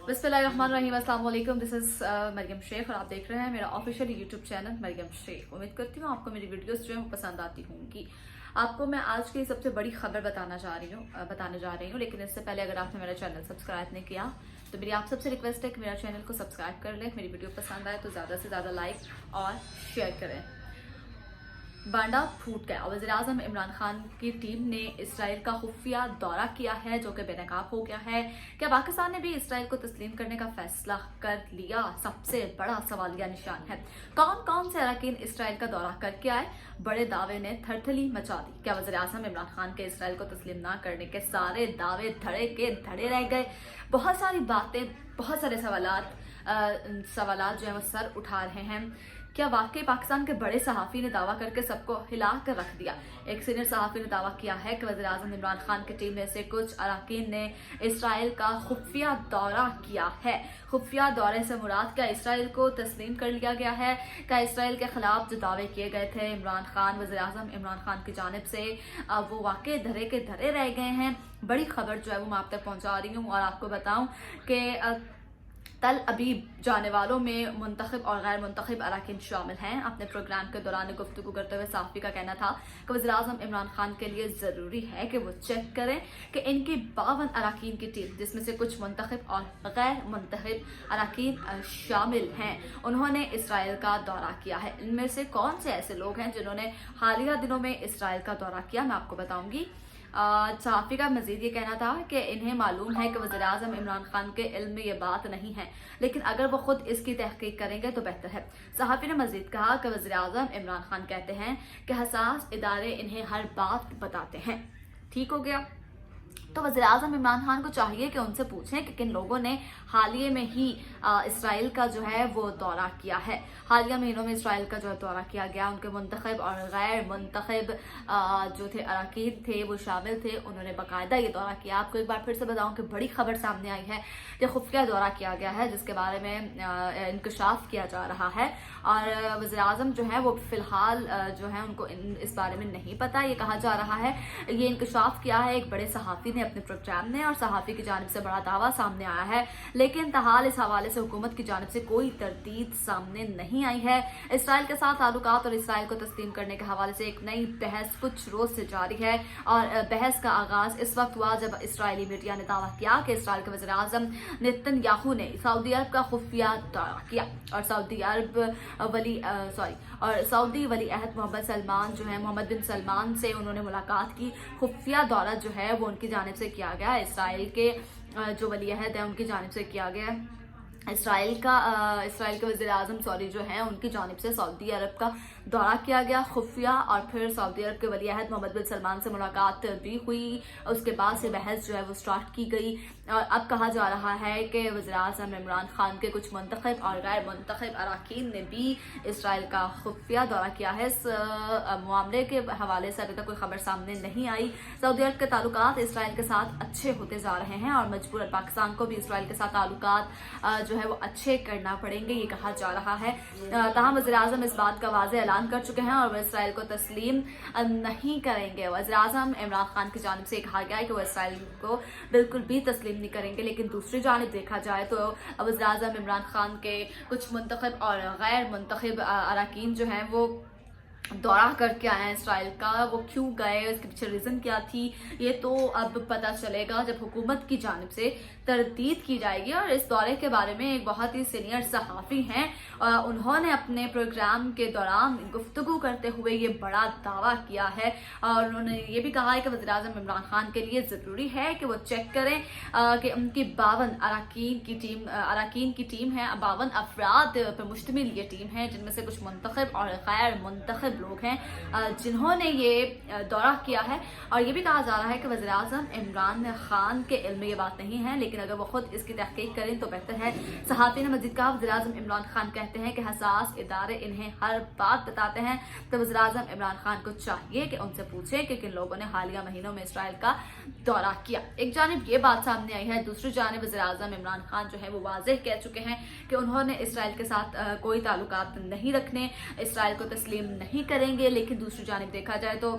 बिस्मिल्लाहिर्रहमानिर्रहीम, अस्सलाम वालेकुम। दिस इज़ मरियम शेख और आप देख रहे हैं मेरा official YouTube channel Maryam Sheikh. उम्मीद करती हूँ आपको मेरी वीडियोस जो है वो पसंद आती होंगी। आपको मैं आज की सबसे बड़ी खबर बताने जा रही हूँ, लेकिन इससे पहले अगर आपने मेरा चैनल सब्सक्राइब नहीं किया तो मेरी आप सबसे रिक्वेस्ट है कि मेरा चैनल को सब्सक्राइब कर लें। मेरी वीडियो पसंद आए तो ज़्यादा से ज़्यादा लाइक और शेयर करें। बांडा फूट गया। वज़ीर-ए-आज़म इमरान खान की टीम ने इसराइल का खुफिया दौरा किया है जो कि बेनकाब हो गया है। क्या पाकिस्तान ने भी इसराइल को तस्लीम करने का फैसला कर लिया? सबसे बड़ा सवालिया निशान है। कौन कौन से अरकान इसराइल का दौरा करके आए? बड़े दावे ने थरथली मचा दी। क्या वज़ीर-ए-आज़म इमरान खान के इसराइल को तस्लीम ना करने के सारे दावे धड़े के धड़े रह गए? बहुत सारी बातें, बहुत सारे सवालात जो है वो सर उठा रहे हैं। क्या वाकई पाकिस्तान के बड़े सहाफ़ी ने दावा करके सबको हिला कर रख दिया? एक सीनियर सहाफ़ी ने दावा किया है कि वज़ीर-ए-आज़म इमरान खान की टीम में से कुछ अरकान ने इसराइल का खुफिया दौरा किया है। खुफिया दौरे से मुराद क्या इसराइल को तस्लीम कर लिया गया है? क्या इसराइल के खिलाफ जो दावे किए गए थे वज़ीर-ए-आज़म इमरान खान की जानिब से वो वाकई धरे के धरे रह गए हैं? बड़ी खबर जो है वो मैं आप तक पहुँचा रही हूँ और आपको बताऊँ कि तल अबीब जाने वालों में मुंतखब और गैर मुंतखब अरकान शामिल हैं। अपने प्रोग्राम के दौरान गुफ्तगू करते हुए सहाफ़ी का कहना था कि वज़ीर-ए-आज़म इमरान खान के लिए ज़रूरी है कि वो चेक करें कि इनकी 52 अरकान की टीम, जिसमें से कुछ मुंतखब और गैर मुंतखब अरकान शामिल हैं, उन्होंने इसराइल का दौरा किया है। इनमें से कौन से ऐसे लोग हैं जिन्होंने हालिया दिनों में इसराइल का दौरा किया, मैं आपको बताऊंगी। सहाफ़ी का मजीद ये कहना था कि इन्हें मालूम है कि वज़ीर-ए-आज़म इमरान खान के इल्म में ये बात नहीं है, लेकिन अगर वो खुद इसकी तहकीक करेंगे तो बेहतर है। सहाफ़ी ने मजीद कहा कि वज़ीर-ए-आज़म इमरान खान कहते हैं कि हसास इदारे इन्हें हर बात बताते हैं। ठीक हो गया। तो वज़ीर-ए-आज़म इमरान खान को चाहिए कि उनसे पूछें कि किन लोगों ने हालिया में ही इसराइल का जो है वो दौरा किया है। हालिया महीनों में इसराइल का जो दौरा किया गया, उनके मुंतखब और गैर मुंतखब जो थे अरकान थे वो शामिल थे, उन्होंने बाकायदा ये दौरा किया। आपको एक बार फिर से बताऊं कि बड़ी खबर सामने आई है कि खुफिया दौरा किया गया है जिसके बारे में इंकशाफ किया जा रहा है और वज़ीर-ए-आज़म जो है वो फिलहाल जो है उनको इस बारे में नहीं पता। ये कहा जा रहा है, ये इंकशाफ किया है एक बड़े सहाफ़ी ने अपने प्रोग्राम ने और सहाफ़ी की जानिब से बड़ा दावा सामने आया है, लेकिन तहाल इस हवाले से हुकूमत की जानिब से कोई तरदीद सामने नहीं आई है। इसराइल के साथ ताल्लुकात और इसराइल को तस्लीम करने के हवाले से एक नई बहस कुछ रोज से जारी है और बहस का आगाज इस वक्त हुआ जब इसराइली मीडिया ने दावा किया कि इसराइल के वज़ीर-ए-आज़म नेतन्याहू ने सऊदी अरब का खुफिया दौरा किया और सऊदी वली अहद मोहम्मद बिन सलमान से उन्होंने मुलाकात की। खुफिया दौरा जो है वो उनकी जानिब से किया गया, इसराइल के जो वली अहद है उनकी जानिब से किया गया। इसराइल के वज़ीर-ए-आज़म जो हैं उनकी जानिब से सऊदी अरब का दौरा किया गया खुफिया और फिर सऊदी अरब के वली अहद मोहम्मद बिन सलमान से मुलाकात भी हुई। उसके बाद से बहस जो है वो स्टार्ट की गई और अब कहा जा रहा है कि वज़ीर-ए-आज़म इमरान खान के कुछ मुंतखब और गैर मुंतखब अरकान ने भी इसराइल का खुफिया दौरा किया है। इस मामले के हवाले से अभी तक कोई खबर सामने नहीं आई। सऊदी अरब के ताल्लुकात इसराइल के साथ अच्छे होते जा रहे हैं और मजबूरन पाकिस्तान को भी इसराइल के साथ ताल्लुकात जो है वो अच्छे करना पड़ेंगे, ये कहा जा रहा है। ताहम वज़ीर-ए-आज़म इस बात का वाज़ेह ऐलान कर चुके हैं और वह इसराइल को तस्लीम नहीं करेंगे। वज़ीर-ए-आज़म इमरान खान की जानिब से कहा गया है कि वो इसराइल को बिल्कुल भी तस्लीम नहीं करेंगे, लेकिन दूसरी जानिब देखा जाए तो वज़ीर-ए-आज़म इमरान खान के कुछ मुंतखब और गैर मुंतखब अरकान जो हैं वो दौरा करके आए हैं इसराइल का। वो क्यों गए, उसके पीछे रीज़न क्या थी, ये तो अब पता चलेगा जब हुकूमत की जानिब से तरदीद की जाएगी। और इस दौरे के बारे में एक बहुत ही सीनियर सहाफ़ी हैं, उन्होंने अपने प्रोग्राम के दौरान गुफ्तगू करते हुए ये बड़ा दावा किया है और उन्होंने ये भी कहा है कि वज़ीर-ए-आज़म इमरान खान के लिए ज़रूरी है कि वो चेक करें कि उनकी 52 अरकान की टीम है, 52 अफराद पर मुश्तमिल ये टीम है, जिनमें से कुछ मुंतखब और गैर मुंतखब लोग हैं जिन्होंने ये दौरा किया है। और ये भी कहा जा रहा है कि वज़ीर-ए-आज़म इमरान खान के इल्म में ये बात नहीं है, लेकिन अगर वो खुद इसकी तहकीक करें तो बेहतर है। सहाफ़ी ने मज़ीद कहा, वज़ीर-ए-आज़म इमरान खान कहते हैं कि हसास इदारे इन्हें हर बात बताते हैं, तो वज़ीर-ए-आज़म इमरान खान को चाहिए कि उनसे पूछे कि किन लोगों ने हालिया महीनों में इसराइल का दौरा किया। एक जानिब ये बात सामने आई है, दूसरी जानिब वज़ीर-ए-आज़म इमरान खान जो है वो वाज़ेह कह चुके हैं कि उन्होंने इसराइल के साथ कोई ताल्लुकात नहीं रखने, इसराइल को तस्लीम नहीं करेंगे। लेकिन दूसरी जानिब देखा जाए तो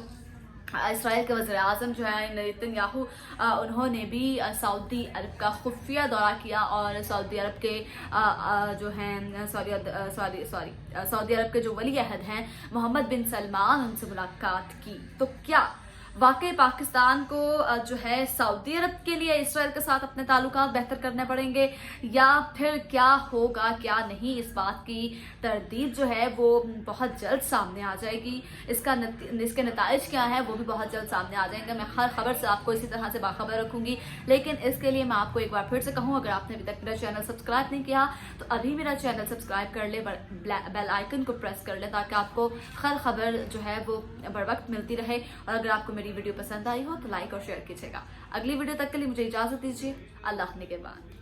इसराइल के वज़ीर आज़म जो है नेतन्याहू, उन्होंने भी सऊदी अरब का खुफिया दौरा किया और सऊदी अरब के जो हैं सऊदी अरब के जो वली अहद हैं मोहम्मद बिन सलमान, उनसे मुलाकात की। तो क्या वाकई पाकिस्तान को जो है सऊदी अरब के लिए इसराइल के साथ अपने ताल्लुकात बेहतर करने पड़ेंगे, या फिर क्या होगा क्या नहीं, इस बात की तरदीद जो है वो बहुत जल्द सामने आ जाएगी। इसके नताइज क्या है वो भी बहुत जल्द सामने आ जाएंगे। मैं हर खबर से आपको इसी तरह से बाखबर रखूंगी, लेकिन इसके लिए मैं आपको एक बार फिर से कहूँ, अगर आपने अभी तक मेरा चैनल सब्सक्राइब नहीं किया तो अभी मेरा चैनल सब्सक्राइब कर ले, बेल आइकन को प्रेस कर ले, ताकि आपको हर खबर जो है वो बर वक्त मिलती रहे। और अगर आपको मेरी वीडियो पसंद आई हो तो लाइक और शेयर कीजिएगा। अगली वीडियो तक के लिए मुझे इजाजत दीजिए। अल्लाह निगहबान।